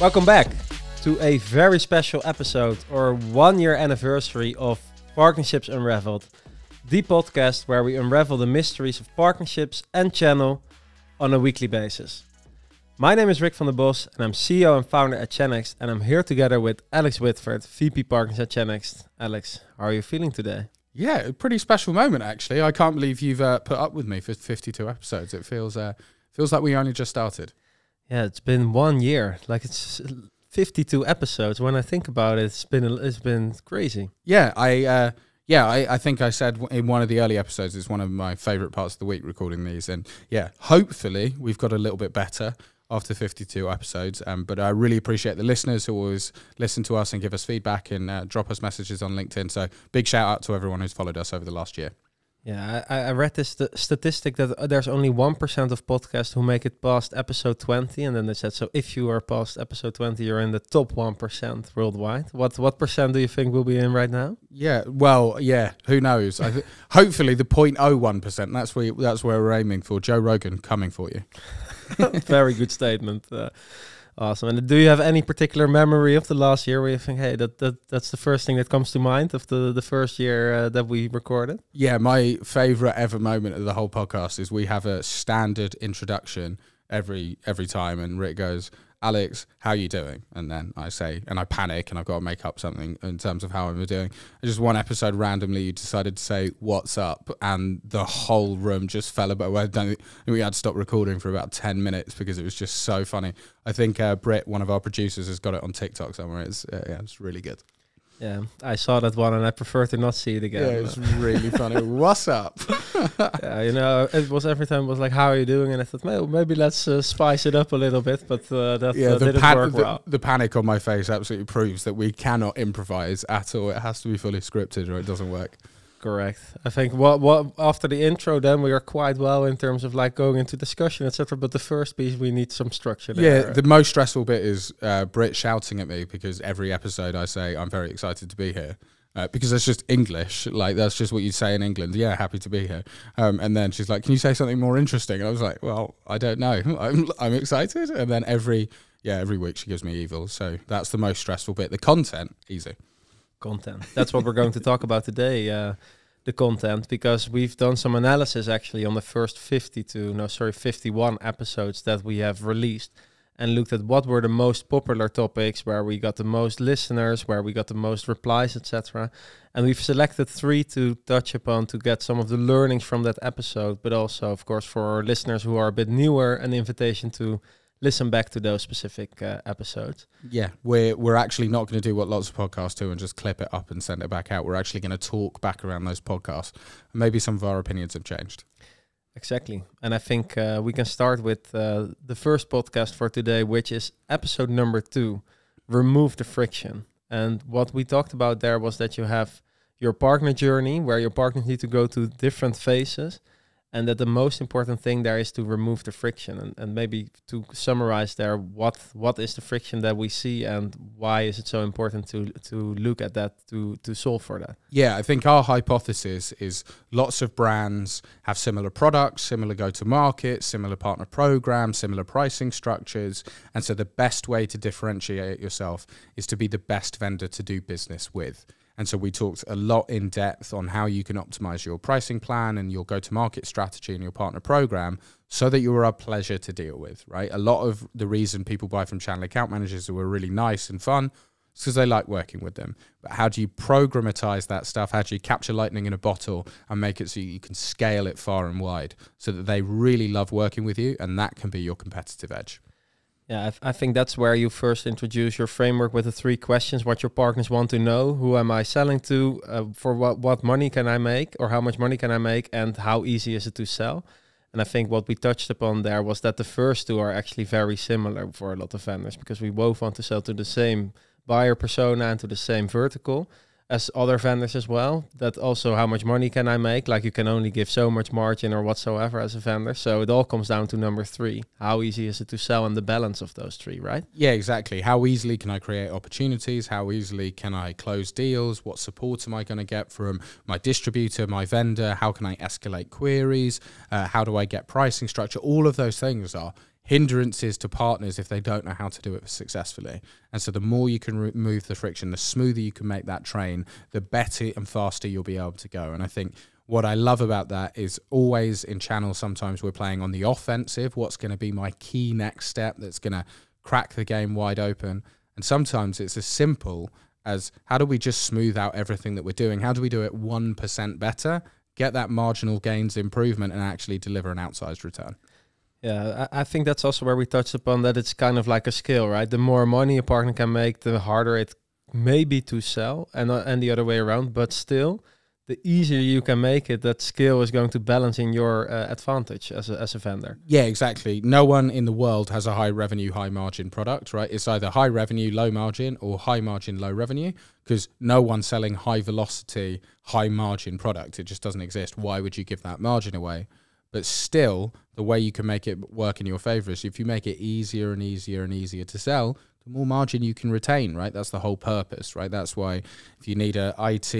Welcome back to a very special episode or 1 year anniversary of Partnerships Unraveled, the podcast where we unravel the mysteries of partnerships and channel on a weekly basis. My name is Rick van der Bos and I'm CEO and founder at Channext, and I'm here together with Alex Whitford, VP Partners at Channext. Alex, how are you feeling today? Yeah, a pretty special moment actually. I can't believe you've put up with me for 52 episodes. It feels like we only just started. Yeah, it's been 1 year. Like, it's 52 episodes. When I think about it, it's been crazy. Yeah, I think I said in one of the early episodes, it's one of my favorite parts of the week recording these. And yeah, hopefully we've got a little bit better after 52 episodes. But I really appreciate the listeners who always listen to us and give us feedback and drop us messages on LinkedIn. So big shout out to everyone who's followed us over the last year. Yeah, I read this statistic that there's only 1% of podcasts who make it past episode 20. And then they said, so if you are past episode 20, you're in the top 1% worldwide. What percent do you think we'll be in right now? Yeah, well, yeah, who knows? Hopefully the 0.01%. That's where we're aiming for. Joe Rogan coming for you. Very good statement. Awesome. And do you have any particular memory of the last year where you think, hey, that's the first thing that comes to mind of the first year that we recorded? Yeah, my favorite ever moment of the whole podcast is we have a standard introduction every time, and Rick goes, Alex, how are you doing? And then I say, and I panic and I've got to make up something in terms of how I'm doing. And just one episode randomly you decided to say, what's up? And the whole room just fell apart. We had to stop recording for about 10 minutes because it was just so funny. I think Britt, one of our producers, has got it on TikTok somewhere. It's really good. Yeah, I saw that one and I prefer to not see it again. Yeah, it's really funny. What's up? Yeah, you know, it was every time it was like, how are you doing? And I thought, well, maybe let's spice it up a little bit, but that didn't work well. The panic on my face absolutely proves that we cannot improvise at all. It has to be fully scripted or it doesn't work. Correct. I think what after the intro, then we are quite well in terms of like going into discussion, etc. But the first piece, we need some structure there. Yeah, the most stressful bit is Britt shouting at me because every episode I say I'm very excited to be here because that's just English. Like that's just what you say in England. Yeah, happy to be here. And then she's like, "Can you say something more interesting?" And I was like, "Well, I don't know. I'm excited." And then every week she gives me evil. So that's the most stressful bit. The content, easy. Content. That's what we're going to talk about today, the content, because we've done some analysis actually on the first 51 episodes that we have released and looked at what were the most popular topics, where we got the most listeners, where we got the most replies, etc. And we've selected 3 to touch upon to get some of the learnings from that episode, but also, of course, for our listeners who are a bit newer, an invitation to listen back to those specific episodes. Yeah, we're actually not going to do what lots of podcasts do and just clip it up and send it back out. We're actually going to talk back around those podcasts. Maybe some of our opinions have changed. Exactly. And I think we can start with the first podcast for today, which is episode number 2, Remove the Friction. And what we talked about there was that you have your partner journey where your partners need to go to different phases, and that the most important thing there is to remove the friction. And maybe to summarize there, what is the friction that we see and why is it so important to look at that, to solve for that? Yeah, I think our hypothesis is lots of brands have similar products, similar go-to-market, similar partner programs, similar pricing structures. And so the best way to differentiate yourself is to be the best vendor to do business with. And so we talked a lot in depth on how you can optimize your pricing plan and your go-to-market strategy and your partner program so that you're a pleasure to deal with, right? A lot of the reason people buy from channel account managers who are really nice and fun is because they like working with them. But how do you programatize that stuff? How do you capture lightning in a bottle and make it so you can scale it far and wide so that they really love working with you, and that can be your competitive edge? Yeah, I think that's where you first introduce your framework with the 3 questions: what your partners want to know, who am I selling to, for what money can I make, or how much money can I make, and how easy is it to sell. And I think what we touched upon there was that the first 2 are actually very similar for a lot of vendors, because we both want to sell to the same buyer persona and to the same vertical. as other vendors as well. That also, how much money can I make? Like, you can only give so much margin or whatsoever as a vendor. So it all comes down to number 3. How easy is it to sell, and the balance of those 3, right? Yeah, exactly. How easily can I create opportunities? How easily can I close deals? What support am I going to get from my distributor, my vendor? How can I escalate queries? How do I get pricing structure? All of those things are hindrances to partners if they don't know how to do it successfully. And so the more you can remove the friction, the smoother you can make that train, the better and faster you'll be able to go. And I think what I love about that is always in Channel, sometimes we're playing on the offensive. What's going to be my key next step that's going to crack the game wide open? And sometimes it's as simple as, how do we just smooth out everything that we're doing? How do we do it 1% better, get that marginal gains improvement, and actually deliver an outsized return? Yeah, I think that's also where we touched upon that it's kind of like a skill, right? The more money a partner can make, the harder it may be to sell, and the other way around. But still, the easier you can make it, that skill is going to balance in your advantage as a vendor. Yeah, exactly. No one in the world has a high revenue, high margin product, right? It's either high revenue, low margin, or high margin, low revenue, because no one's selling high velocity, high margin product. It just doesn't exist. Why would you give that margin away? But still, the way you can make it work in your favor is if you make it easier and easier and easier to sell, the more margin you can retain, right? That's the whole purpose, right? That's why if you need a IT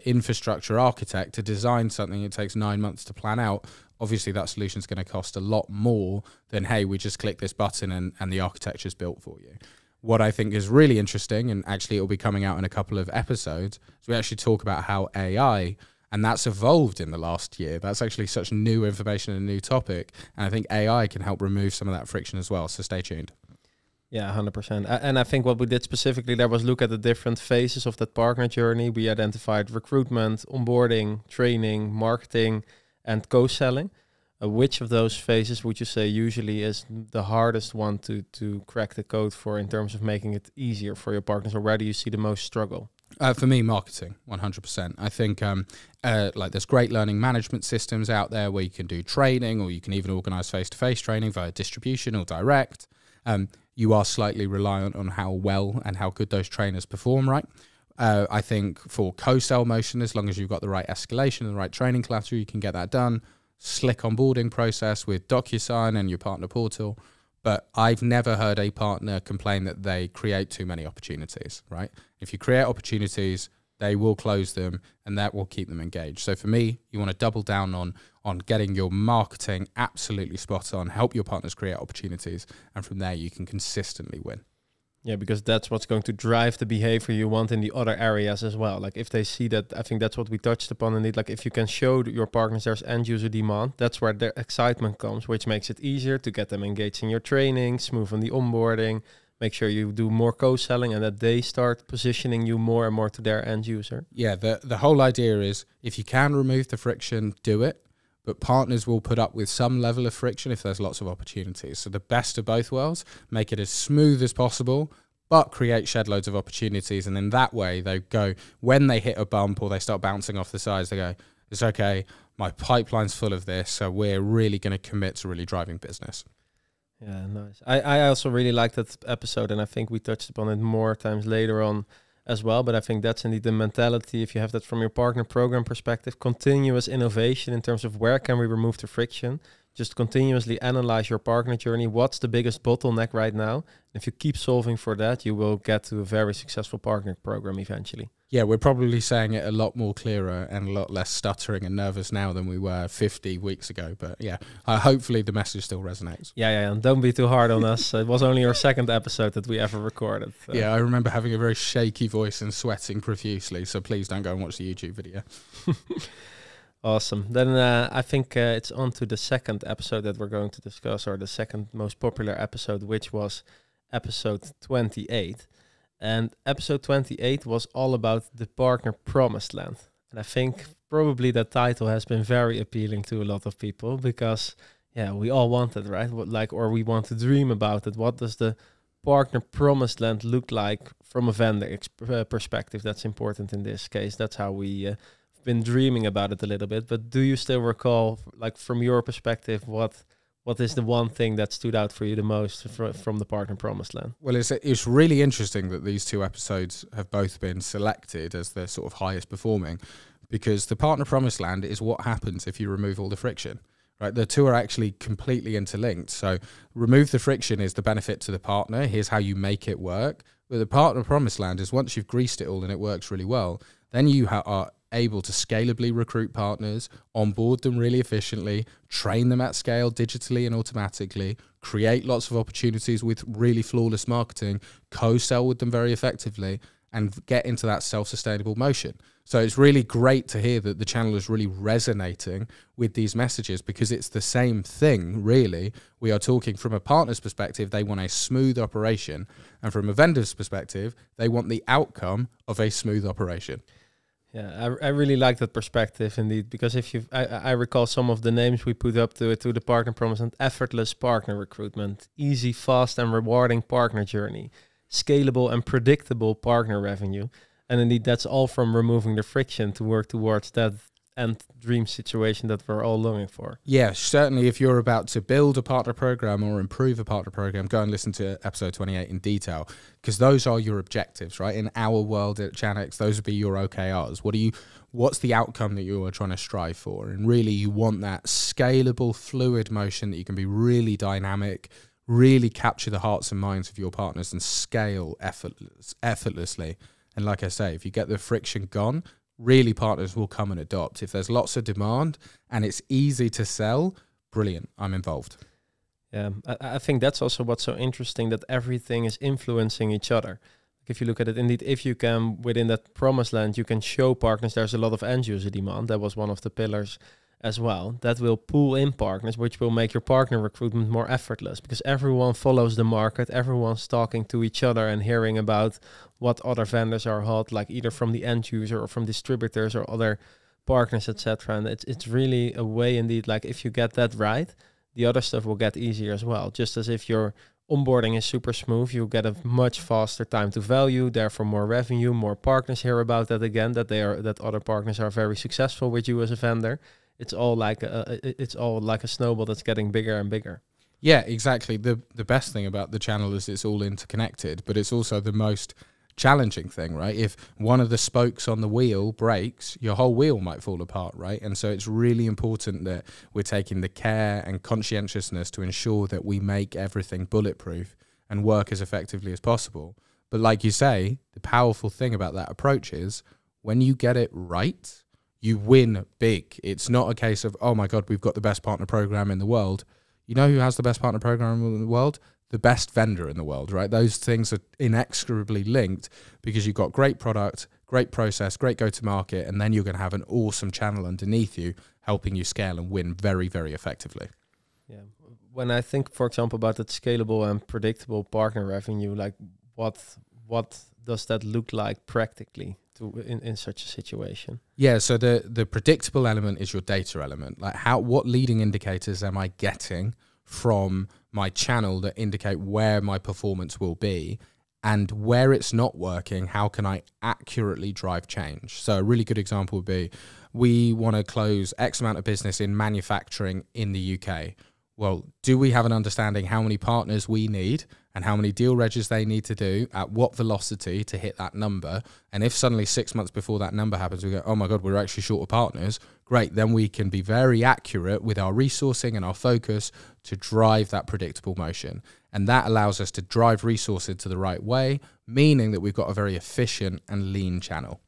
infrastructure architect to design something, it takes 9 months to plan out. Obviously, that solution is going to cost a lot more than, hey, we just click this button and the architecture is built for you. What I think is really interesting, and actually it will be coming out in a couple of episodes, is we actually talk about how AI, and that's evolved in the last year. That's actually such new information and a new topic. And I think AI can help remove some of that friction as well. So stay tuned. Yeah, 100%. And I think what we did specifically there was look at the different phases of that partner journey. We identified recruitment, onboarding, training, marketing, and co-selling. Which of those phases would you say usually is the hardest one to crack the code for in terms of making it easier for your partners, or where do you see the most struggle? For me, marketing, 100%. I think like there's great learning management systems out there where you can do training, or you can even organize face-to-face training via distribution or direct. You are slightly reliant on how well and how good those trainers perform, right? I think for co-sell motion, as long as you've got the right escalation and the right training collateral, you can get that done. Slick onboarding process with DocuSign and your partner portal. But I've never heard a partner complain that they create too many opportunities, right? If you create opportunities, they will close them, and that will keep them engaged. So for me, you want to double down on getting your marketing absolutely spot on, help your partners create opportunities, and from there you can consistently win. Yeah, because that's what's going to drive the behavior you want in the other areas as well. Like if they see that, I think that's what we touched upon indeed. Like if you can show your partners there's end user demand, that's where their excitement comes, which makes it easier to get them engaged in your training, smooth on the onboarding, make sure you do more co-selling, and that they start positioning you more and more to their end user. Yeah, the whole idea is if you can remove the friction, do it. But partners will put up with some level of friction if there's lots of opportunities. So the best of both worlds, make it as smooth as possible, but create shed loads of opportunities. And in that way, they go, when they hit a bump or they start bouncing off the sides, they go, it's okay, my pipeline's full of this, so we're really going to commit to really driving business. Yeah, nice. I also really liked that episode, and I think we touched upon it more times later on as well, but I think that's indeed the mentality. If you have that from your partner program perspective, continuous innovation in terms of where can we remove the friction, just continuously analyze your partner journey. What's the biggest bottleneck right now? If you keep solving for that, you will get to a very successful partner program eventually. Yeah, we're probably saying it a lot more clearer and a lot less stuttering and nervous now than we were 50 weeks ago. But yeah, hopefully the message still resonates. Yeah, and don't be too hard on us. It was only our second episode that we ever recorded. Yeah, I remember having a very shaky voice and sweating profusely. So please don't go and watch the YouTube video. Awesome. Then I think it's on to the second episode that we're going to discuss, or the second most popular episode, which was episode 28. And episode 28 was all about the partner promised land. And I think probably that title has been very appealing to a lot of people because, yeah, we all want it, right? Or we want to dream about it. What does the partner promised land look like from a vendor perspective? That's important in this case. That's how we been dreaming about it a little bit. But do you still recall, like from your perspective, what is the one thing that stood out for you the most from the partner promised land? Well, it's really interesting that these two episodes have both been selected as the sort of highest performing, because the partner promised land is what happens if you remove all the friction, right? The two are actually completely interlinked. So remove the friction is the benefit to the partner. Here's how you make it work. But the partner promised land is once you've greased it all and it works really well, then you are able to scalably recruit partners, onboard them really efficiently, train them at scale digitally and automatically, create lots of opportunities with really flawless marketing, co-sell with them very effectively, and get into that self-sustainable motion. So it's really great to hear that the channel is really resonating with these messages, because it's the same thing, really. We are talking from a partner's perspective, they want a smooth operation. And from a vendor's perspective, they want the outcome of a smooth operation. Yeah, I really like that perspective indeed, because if I recall some of the names we put up to the partner promise: and effortless partner recruitment, easy, fast and rewarding partner journey, scalable and predictable partner revenue. And indeed, that's all from removing the friction to work towards that end dream situation that we're all longing for. Yeah, certainly if you're about to build a partner program or improve a partner program, go and listen to episode 28 in detail, because those are your objectives, right? In our world at Channext, those would be your OKRs. What's the outcome that you are trying to strive for? And really, you want that scalable, fluid motion that you can be really dynamic, really capture the hearts and minds of your partners and scale effortlessly. And like I say, if you get the friction gone, really partners will come and adopt. If there's lots of demand and it's easy to sell, brilliant, I'm involved. Yeah, I think that's also what's so interesting, that everything is influencing each other. If you look at it, indeed, if you can, within that promised land, you can show partners there's a lot of end user demand. That was one of the pillars as well. That will pull in partners, which will make your partner recruitment more effortless, because everyone follows the market, everyone's talking to each other and hearing about what other vendors are hot, like either from the end user or from distributors or other partners, etc. And it's really a way indeed, like if you get that right, the other stuff will get easier as well. Just as if your onboarding is super smooth, you get a much faster time to value, therefore more revenue, more partners hear about that again, that other partners are very successful with you as a vendor. It's all like a snowball that's getting bigger and bigger. Yeah, exactly. The best thing about the channel is it's all interconnected, but it's also the most challenging thing, right? If one of the spokes on the wheel breaks, your whole wheel might fall apart, right? And so it's really important that we're taking the care and conscientiousness to ensure that we make everything bulletproof and work as effectively as possible. But like you say, the powerful thing about that approach is when you get it right, you win big. It's not a case of, oh my God, we've got the best partner program in the world. You know who has the best partner program in the world? The best vendor in the world, right? Those things are inexorably linked, because you've got great product, great process, great go-to-market, and then you're going to have an awesome channel underneath you helping you scale and win very, very effectively. Yeah. When I think, for example, about that scalable and predictable partner revenue, like what does that look like practically in such a situation? Yeah, so the predictable element is your data element. Like what leading indicators am I getting from my channel that indicate where my performance will be, and where it's not working, how can I accurately drive change? So a really good example would be, we want to close X amount of business in manufacturing in the UK. Well, do we have an understanding how many partners we need and how many deal registers they need to do at what velocity to hit that number? And if suddenly 6 months before that number happens, we go, oh my God, we're actually short of partners. Great. Then we can be very accurate with our resourcing and our focus to drive that predictable motion. And that allows us to drive resources to the right way, meaning that we've got a very efficient and lean channel.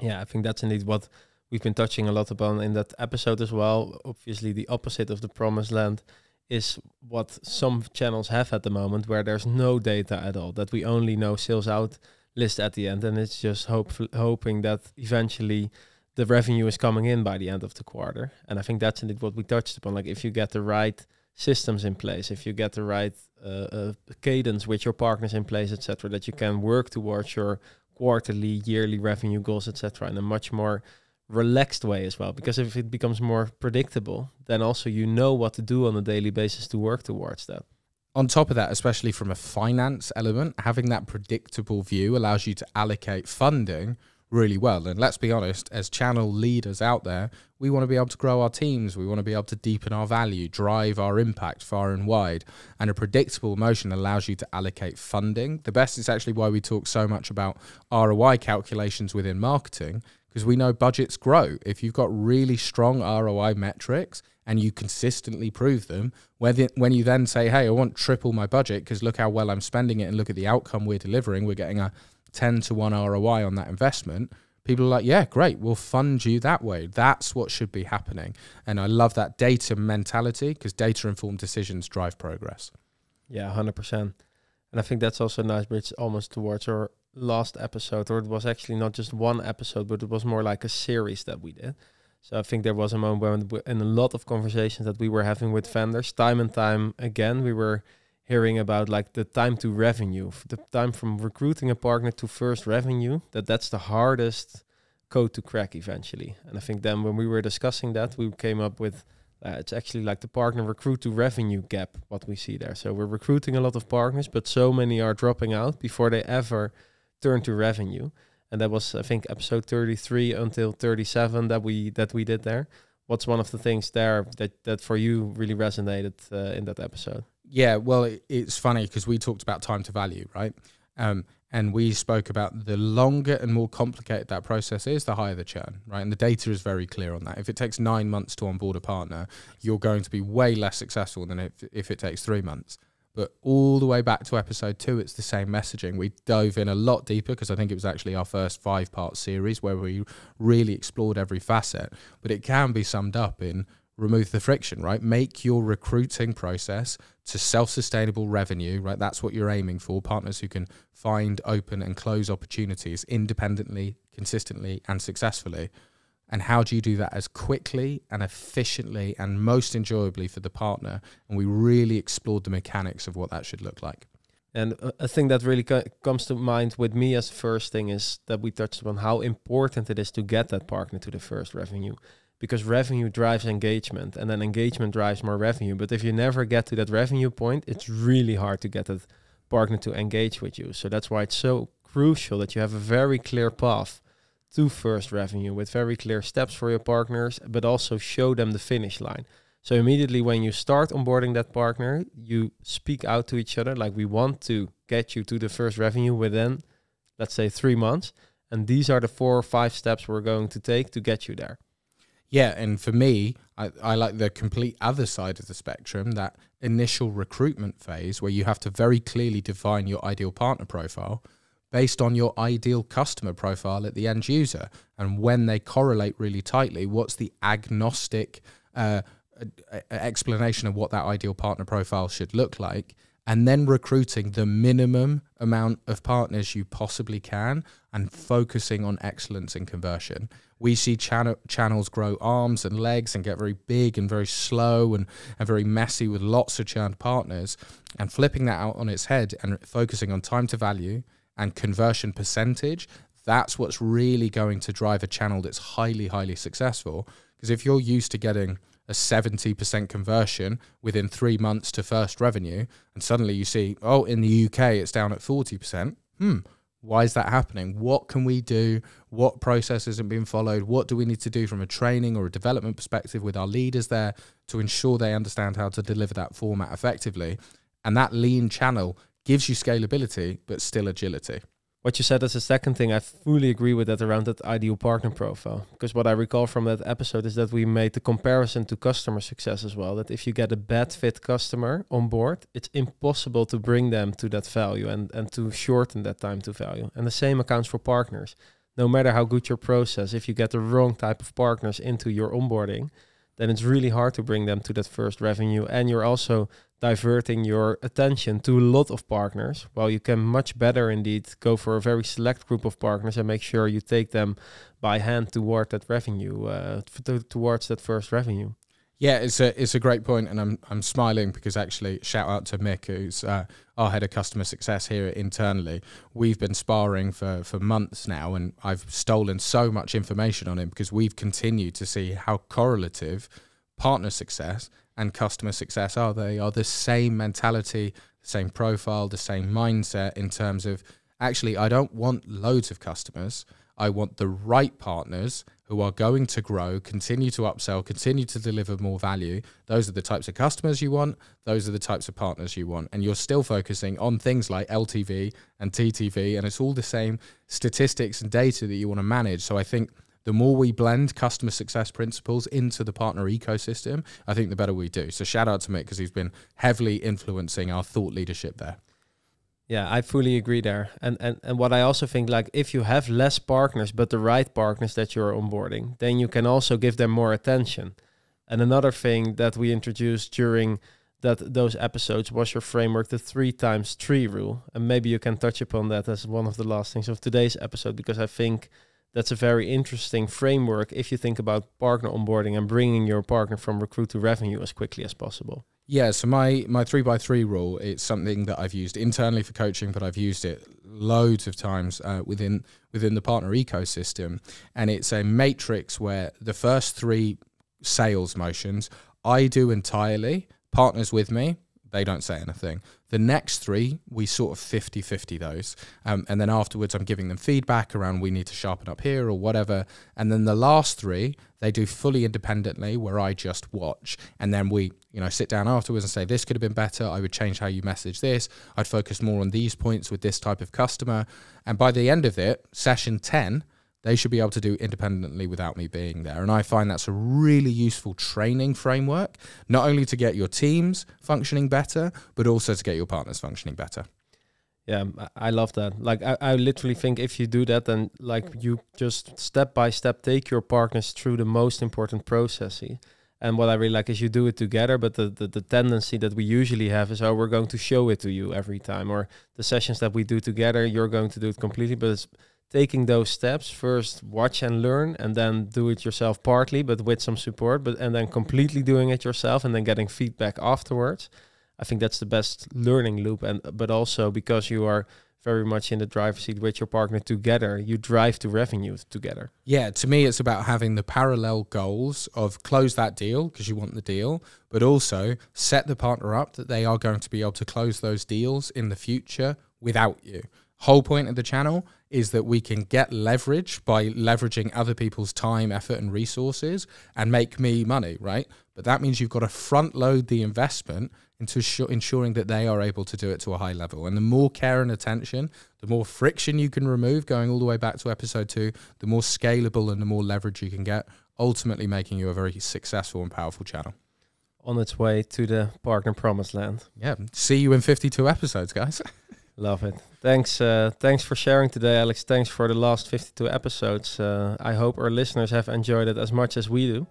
Yeah, I think that's indeed what we've been touching a lot upon in that episode as well. Obviously, the opposite of the promised land is what some channels have at the moment, where there's no data at all, that we only know sales out list at the end, and it's just hoping that eventually the revenue is coming in by the end of the quarter. And I think that's indeed what we touched upon. Like if you get the right systems in place, if you get the right cadence with your partners in place, etc., that you can work towards your quarterly, yearly revenue goals, etc., in a much more relaxed way as well. Because if it becomes more predictable, then also you know what to do on a daily basis to work towards that. On top of that, especially from a finance element, having that predictable view allows you to allocate funding really well. And let's be honest, as channel leaders out there, we want to be able to grow our teams. We want to be able to deepen our value, drive our impact far and wide. And a predictable motion allows you to allocate funding. The best is actually why we talk so much about ROI calculations within marketing, because we know budgets grow. If you've got really strong ROI metrics and you consistently prove them, when you then say, hey, I want triple my budget because look how well I'm spending it and look at the outcome we're delivering, we're getting a 10 to 1 ROI on that investment, people are like, yeah, great, we'll fund you that way. That's what should be happening. And I love that data mentality, because data-informed decisions drive progress. Yeah, 100%. And I think that's also a nice bridge almost towards our last episode, or it was actually not just one episode, but it was more like a series that we did. So I think there was a moment when in a lot of conversations that we were having with vendors, time and time again, we were hearing about like the time to revenue, the time from recruiting a partner to first revenue, that's the hardest code to crack eventually. And I think then when we were discussing that, we came up with, it's actually like the partner recruit to revenue gap, what we see there. So we're recruiting a lot of partners, but so many are dropping out before they ever turn to revenue. And that was, I think, episode 33 until 37 that we did there. What's one of the things there that for you really resonated in that episode? Yeah, well, it's funny because we talked about time to value, right? And we spoke about the longer and more complicated that process is, the higher the churn, right? And the data is very clear on that. If it takes 9 months to onboard a partner, you're going to be way less successful than if it takes 3 months. But all the way back to episode 2, it's the same messaging. We dove in a lot deeper because I think it was actually our first 5-part series where we really explored every facet. But it can be summed up in remove the friction, right? Make your recruiting process to self-sustainable revenue, right? That's what you're aiming for. Partners who can find, open and close opportunities independently, consistently and successfully. And how do you do that as quickly and efficiently and most enjoyably for the partner? And we really explored the mechanics of what that should look like. And a thing that really comes to mind with me as first thing is that we touched upon how important it is to get that partner to the first revenue, because revenue drives engagement and then engagement drives more revenue. But if you never get to that revenue point, it's really hard to get that partner to engage with you. So that's why it's so crucial that you have a very clear path to first revenue with very clear steps for your partners, but also show them the finish line. So immediately when you start onboarding that partner, you speak out to each other like, we want to get you to the first revenue within, let's say, 3 months. And these are the 4 or 5 steps we're going to take to get you there. Yeah, and for me, I like the complete other side of the spectrum, that initial recruitment phase where you have to very clearly define your ideal partner profile based on your ideal customer profile at the end user. And when they correlate really tightly, what's the agnostic explanation of what that ideal partner profile should look like? And then recruiting the minimum amount of partners you possibly can and focusing on excellence in conversion. We see channels grow arms and legs and get very big and very slow and very messy with lots of churned partners, and flipping that out on its head and focusing on time to value and conversion percentage. That's what's really going to drive a channel that's highly, highly successful. Because if you're used to getting a 70% conversion within 3 months to first revenue, and suddenly you see, oh, in the UK, it's down at 40%. Why is that happening? What can we do? What process isn't being followed? What do we need to do from a training or a development perspective with our leaders there to ensure they understand how to deliver that format effectively? And that lean channel gives you scalability, but still agility. What you said as a second thing, I fully agree with that around that ideal partner profile. Because what I recall from that episode is that we made the comparison to customer success as well. That if you get a bad fit customer on board, it's impossible to bring them to that value and to shorten that time to value. And the same accounts for partners. No matter how good your process, if you get the wrong type of partners into your onboarding, then it's really hard to bring them to that first revenue. And you're also diverting your attention to a lot of partners, while you can much better indeed go for a very select group of partners and make sure you take them by hand toward that revenue, towards that first revenue. Yeah, it's a great point, and I'm smiling because actually, shout out to Mick, who's our head of customer success here internally. We've been sparring for months now, and I've stolen so much information on him because we've continued to see how correlative partner success and customer success are. They are the same mentality, the same profile, the same mindset in terms of, actually, I don't want loads of customers. I want the right partners who are going to grow, continue to upsell, continue to deliver more value. Those are the types of customers you want. Those are the types of partners you want. And you're still focusing on things like LTV and TTV, and it's all the same statistics and data that you want to manage. So I think the more we blend customer success principles into the partner ecosystem, I think the better we do. So shout out to Mick because he's been heavily influencing our thought leadership there. Yeah, I fully agree there. And what I also think, like, if you have less partners, but the right partners that you're onboarding, then you can also give them more attention. And another thing that we introduced during those episodes was your framework, the 3x3 rule. And maybe you can touch upon that as one of the last things of today's episode, because I think that's a very interesting framework if you think about partner onboarding and bringing your partner from recruit to revenue as quickly as possible. Yeah, so my 3x3 rule, it's something that I've used internally for coaching, but I've used it loads of times within the partner ecosystem. And it's a matrix where the first 3 sales motions I do entirely, partners with me, they don't say anything. The next 3, we sort of 50-50 those. And then afterwards, I'm giving them feedback around we need to sharpen up here or whatever. And then the last 3, they do fully independently where I just watch. And then we, sit down afterwards and say, this could have been better. I would change how you message this. I'd focus more on these points with this type of customer. And by the end of it, session 10, they should be able to do independently without me being there. And I find that's a really useful training framework, not only to get your teams functioning better, but also to get your partners functioning better. Yeah, I love that. Like, I literally think if you do that, then like you just step by step take your partners through the most important processes. And what I really like is you do it together, but the tendency that we usually have is, oh, we're going to show it to you every time, or the sessions that we do together, you're going to do it completely, but it's taking those steps, first watch and learn, and then do it yourself partly, but with some support, and then completely doing it yourself and then getting feedback afterwards. I think that's the best learning loop. But also because you are very much in the driver's seat with your partner together, you drive to revenue together. Yeah, to me, it's about having the parallel goals of close that deal because you want the deal, but also set the partner up that they are going to be able to close those deals in the future without you. Whole point of the channel is that we can get leverage by leveraging other people's time, effort, and resources and make me money, right? But that means you've got to front load the investment into ensuring that they are able to do it to a high level. And the more care and attention, the more friction you can remove, going all the way back to episode 2, the more scalable and the more leverage you can get, ultimately making you a very successful and powerful channel. On its way to the partner promised land. Yeah. See you in 52 episodes, guys. Love it. Thanks for sharing today, Alex. Thanks for the last 52 episodes. I hope our listeners have enjoyed it as much as we do.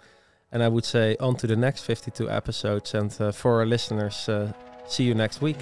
And I would say on to the next 52 episodes. And for our listeners, see you next week.